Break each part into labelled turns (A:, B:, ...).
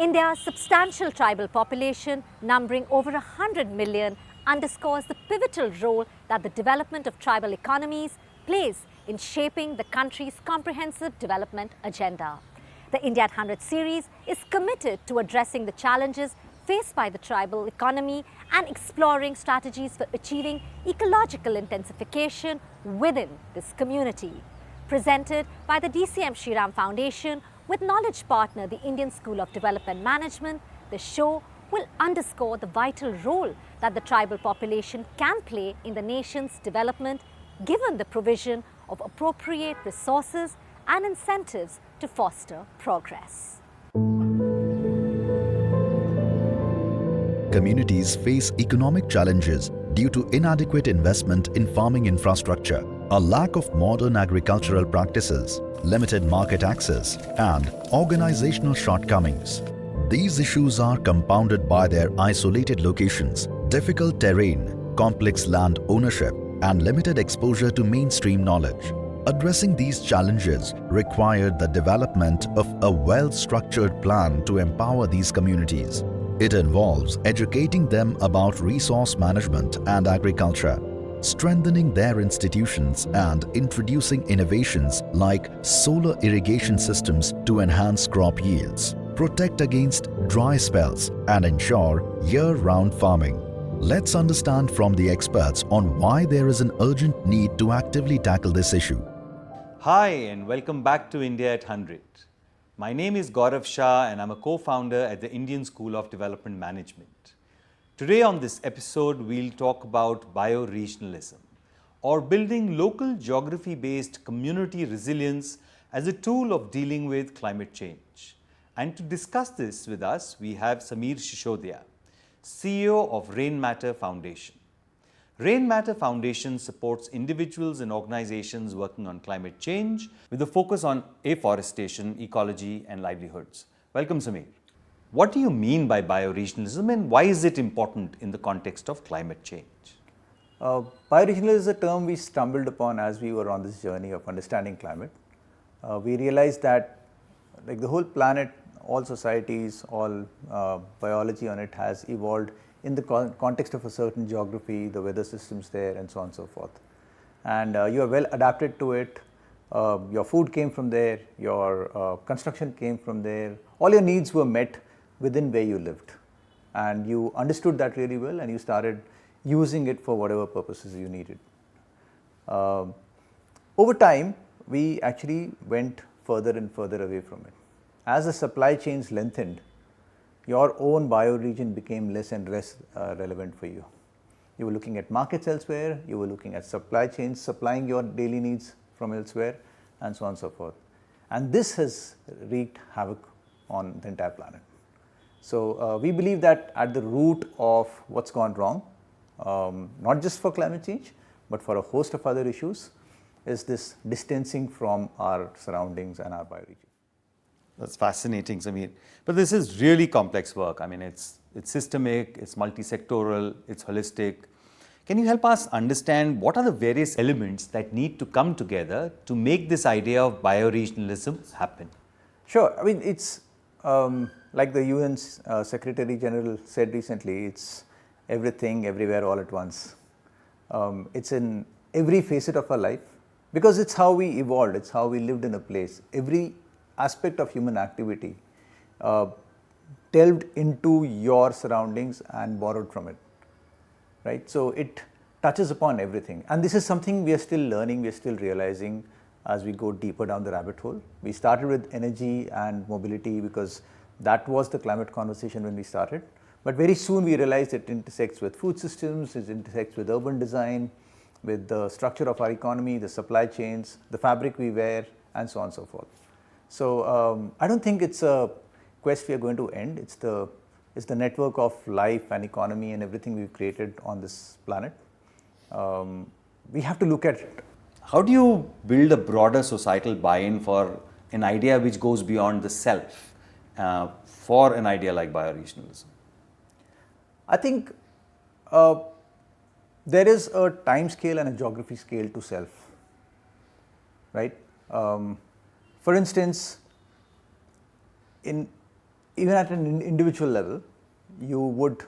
A: India's substantial tribal population, numbering over 100 million, underscores the pivotal role that the development of tribal economies plays in shaping the country's comprehensive development agenda. The India at 100 series is committed to addressing the challenges faced by the tribal economy and exploring strategies for achieving ecological intensification within this community. Presented by the DCM Shriram Foundation with knowledge partner the Indian School of Development Management, the show will underscore the vital role that the tribal population can play in the nation's development given the provision of appropriate resources and incentives to foster progress.
B: Communities face economic challenges due to inadequate investment in farming infrastructure, a lack of modern agricultural practices, limited market access, and organizational shortcomings. These issues are compounded by their isolated locations, difficult terrain, complex land ownership, and limited exposure to mainstream knowledge. Addressing these challenges required the development of a well-structured plan to empower these communities. It involves educating them about resource management and agriculture, strengthening their institutions and introducing innovations like solar irrigation systems to enhance crop yields, protect against dry spells, and ensure year-round farming. Let's understand from the experts on why there is an urgent need to actively tackle this issue.
C: Hi and welcome back to India at 100. My name is Gaurav Shah and I'm a co-founder at the Indian School of Development Management. Today on this episode, we'll talk about bioregionalism, or building local geography-based community resilience as a tool of dealing with climate change. And to discuss this with us, we have Sameer Shisodia, CEO of Rainmatter Foundation. Rainmatter Foundation supports individuals and organizations working on climate change with a focus on afforestation, ecology, and livelihoods. Welcome, Sameer. What do you mean by bioregionalism and why is it important in the context of climate change?
D: Bioregionalism is a term we stumbled upon as we were on this journey of understanding climate. We realized that like the whole planet, all societies, all biology on it has evolved in the context of a certain geography, the weather systems there, and so on and so forth. And you are well adapted to it. Your food came from there, your construction came from there. All your needs were met within where you lived. And you understood that really well and you started using it for whatever purposes you needed. Over time, we actually went further and further away from it. As the supply chains lengthened, your own bioregion became less and less relevant for you. You were looking at markets elsewhere, you were looking at supply chains supplying your daily needs from elsewhere, and so on and so forth. And this has wreaked havoc on the entire planet. So we believe that at the root of what's gone wrong, not just for climate change, but for a host of other issues, is this distancing from our surroundings and our bioregion.
C: That's fascinating, Sameer. But this is really complex work. I mean, it's systemic, it's multi-sectoral, it's holistic. Can you help us understand what are the various elements that need to come together to make this idea of bioregionalism happen?
D: Sure. I mean, it's like the UN's Secretary General said recently, it's everything, everywhere, all at once. It's in every facet of our life because it's how we evolved, it's how we lived in a place. Every aspect of human activity delved into your surroundings and borrowed from it, right? So it touches upon everything. And this is something we are still learning, we are still realizing as we go deeper down the rabbit hole. We started with energy and mobility because that was the climate conversation when we started. But very soon we realized it intersects with food systems, it intersects with urban design, with the structure of our economy, the supply chains, the fabric we wear, and so on and so forth. So I don't think it's a quest we are going to end. It's the network of life and economy and everything we've created on this planet. We have to look at it.
C: How do you build a broader societal buy-in for an idea which goes beyond the self for an idea like bioregionalism?
D: I think there is a time scale and a geography scale to self, right? For instance, in even at an individual level, you would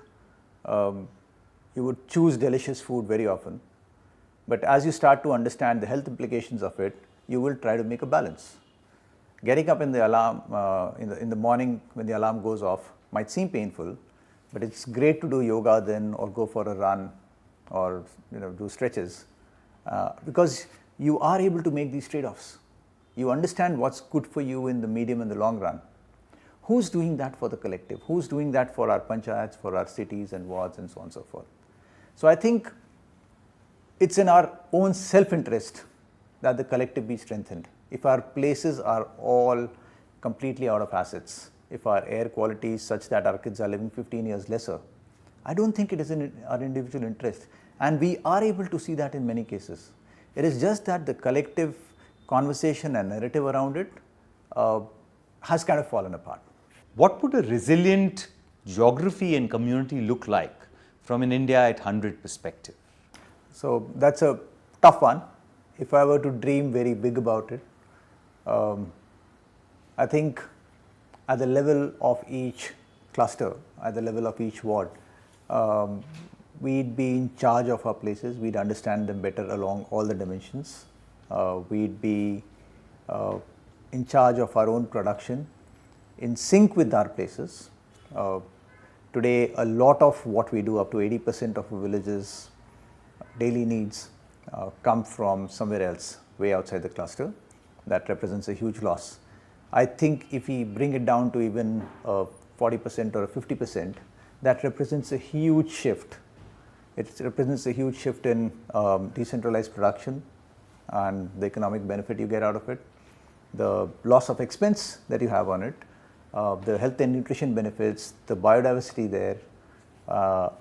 D: choose delicious food very often. But as you start to understand the health implications of it, you will try to make a balance. Getting up in the alarm in the morning when the alarm goes off might seem painful, but it's great to do yoga then, or go for a run, or do stretches, because you are able to make these trade-offs. You understand what's good for you in the medium and the long run. Who's doing that for the collective? Who's doing that for our panchayats, for our cities and wards, and so on and so forth? So I think it's in our own self-interest that the collective be strengthened. If our places are all completely out of assets, if our air quality is such that our kids are living 15 years lesser, I don't think it is in our individual interest. And we are able to see that in many cases. It is just that the collective conversation and narrative around it has kind of fallen apart.
C: What would a resilient geography and community look like from an India at 100 perspective?
D: So that's a tough one. If I were to dream very big about it, I think at the level of each cluster, at the level of each ward, we'd be in charge of our places. We'd understand them better along all the dimensions. We'd be in charge of our own production, in sync with our places. Today, a lot of what we do, up to 80% of a village's daily needs, come from somewhere else, way outside the cluster. That represents a huge loss. I think if we bring it down to even 40% or 50%, that represents a huge shift. It represents a huge shift in decentralized production and the economic benefit you get out of it, the loss of expense that you have on it, the health and nutrition benefits, the biodiversity there,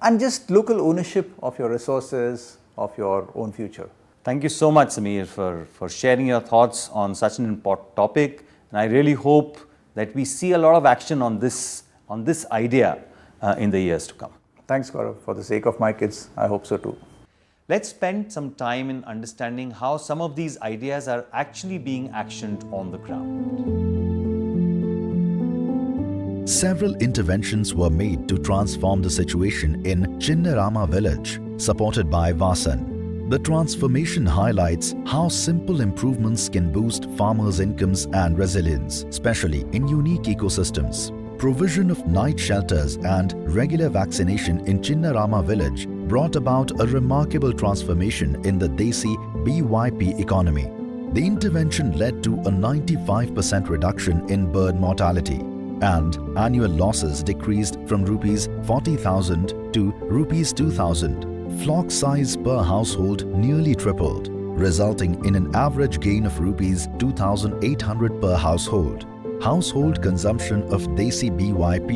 D: and just local ownership of your resources, of your own future.
C: Thank you so much, Sameer, for sharing your thoughts on such an important topic. And I really hope that we see a lot of action on this idea in the years to come.
D: Thanks, Gaurav. For the sake of my kids, I hope so too.
C: Let's spend some time in understanding how some of these ideas are actually being actioned on the ground.
B: Several interventions were made to transform the situation in Chinnarama village, supported by Vasan. The transformation highlights how simple improvements can boost farmers' incomes and resilience, especially in unique ecosystems. Provision of night shelters and regular vaccination in Chinnarama village brought about a remarkable transformation in the Desi BYP economy. The intervention led to a 95% reduction in bird mortality, and annual losses decreased from Rs 40,000 to Rs 2,000. Flock size per household nearly tripled, resulting in an average gain of Rs 2,800 per household. Household consumption of Desi BYP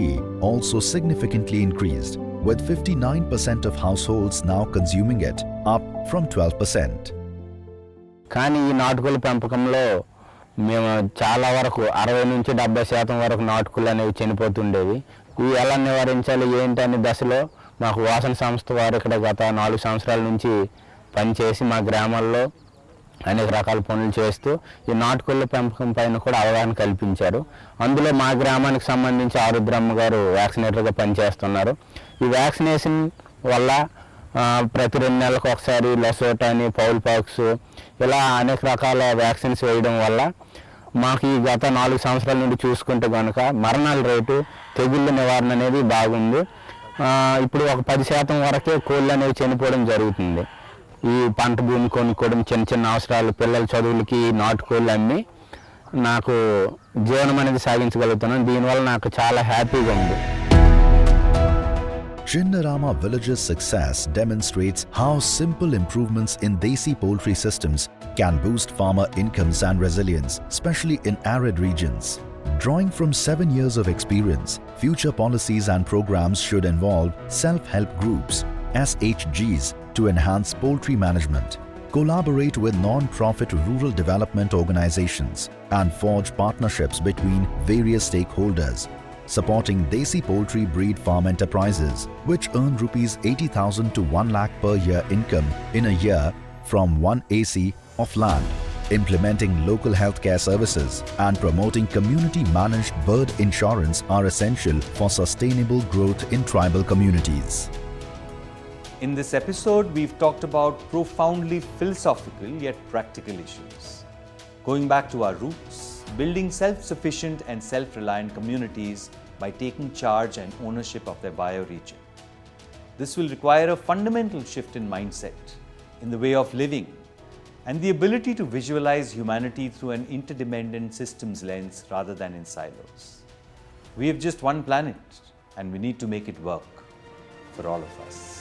B: also significantly increased, with 59% of households now consuming it, up from 12%.
E: కానీ ఈ నాటుకోళ్ల పెంపకంలో మేము చాలా వరకు 60 నుంచి 70% వరకు నాటుకోళ్లు అనేవి చనిపోతుండేవి. ఇవి ఎలా నివారించాలి ఏంటి అనే దశలో మాకు వాసన సంస్థ వారు ఇక్కడ గత 4 సంవత్సరాల నుంచి పనిచేసి మా గ్రామాల్లో అనేక రకాల పనులు చేస్తూ ఈ నాటుకోళ్ల పెంపకం పైన కూడా అవగాహన కల్పించారు. అందులో మా గ్రామానికి సంబంధించి ఆరుద్రమ్మ గారు వ్యాక్సినేటర్గా పనిచేస్తున్నారు. ఈ వ్యాక్సినేషన్ వల్ల ప్రతి 2 నెలలకు ఒకసారి లసోటా అని, పౌల్ పాక్స్, ఇలా అనేక రకాల వ్యాక్సిన్స్ వేయడం వల్ల మాకు ఈ గత 4 సంవత్సరాల నుండి చూసుకుంటే కనుక మరణాల రేటు, తెగుళ్ళ నివారణ అనేది బాగుంది. ఇప్పుడు ఒక 10% వరకే కోళ్ళు అనేవి చనిపోవడం జరుగుతుంది. ఈ పంట భూమి కొనుక్కోవడం, చిన్న చిన్న అవసరాలు, పిల్లల చదువులకి నాటుకోళ్ళు అమ్మి నాకు జీవనం అనేది సాగించగలుగుతున్నాను. దీనివల్ల నాకు చాలా హ్యాపీగా ఉంది.
B: Chinnarama village's success demonstrates how simple improvements in Desi poultry systems can boost farmer incomes and resilience, especially in arid regions. Drawing from 7 years of experience, future policies and programs should involve self-help groups, SHGs, to enhance poultry management, collaborate with non-profit rural development organizations, and forge partnerships between various stakeholders, supporting Desi poultry breed farm enterprises, which earn Rs 80,000 to 1 lakh per year income in a year from 1 AC of land. Implementing local healthcare services and promoting community-managed bird insurance are essential for sustainable growth in tribal communities.
C: In this episode, we've talked about profoundly philosophical yet practical issues. Going back to our roots, building self-sufficient and self-reliant communities by taking charge and ownership of their bioregion. This will require a fundamental shift in mindset, in the way of living, and the ability to visualize humanity through an interdependent systems lens rather than in silos. We have just one planet, and we need to make it work for all of us.